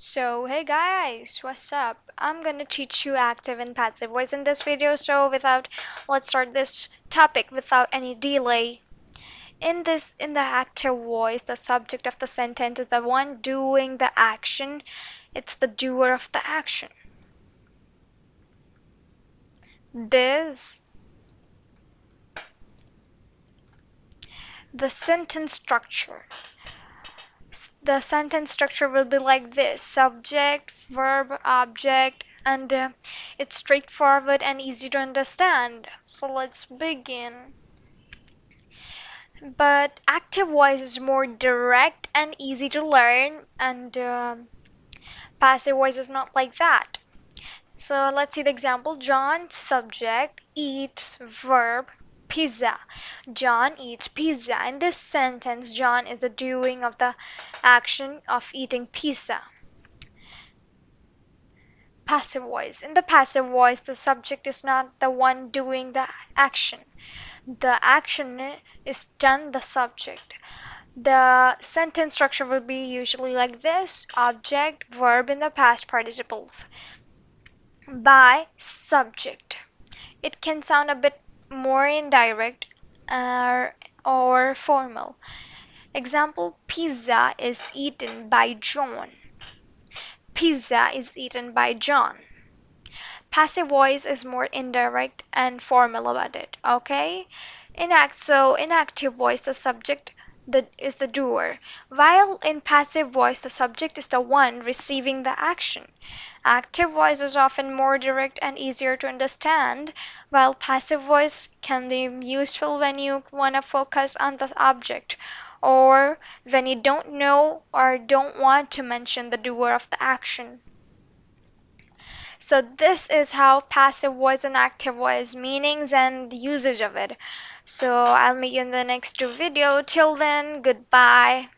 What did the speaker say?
So, hey guys, what's up? I'm gonna teach you active and passive voice in this video. Let's start this topic without any delay. In the active voice, the subject of the sentence is the one doing the action. It's the doer of the action. This, the sentence structure. The sentence structure will be like this: subject, verb, object, and it's straightforward and easy to understand. So let's begin. But active voice is more direct and easy to learn, and passive voice is not like that. So let's see the example. John, subject, eats, verb, pizza. John eats pizza. In this sentence, John is the doing of the action of eating pizza. Passive voice. In the passive voice, the subject is not the one doing the action. The action is done the subject. The sentence structure will be usually like this: object, verb in the past participle by subject. It can sound a bit more indirect or formal. Example: pizza is eaten by John. Pizza is eaten by John. Passive voice is more indirect and formal about it, okay? In active voice, the subject is the doer, while in passive voice, the subject is the one receiving the action. Active voice is often more direct and easier to understand, while passive voice can be useful when you want to focus on the object or when you don't know or don't want to mention the doer of the action. So this is how passive voice and active voice meanings and usage of it. So I'll meet you in the next video. Till then, goodbye.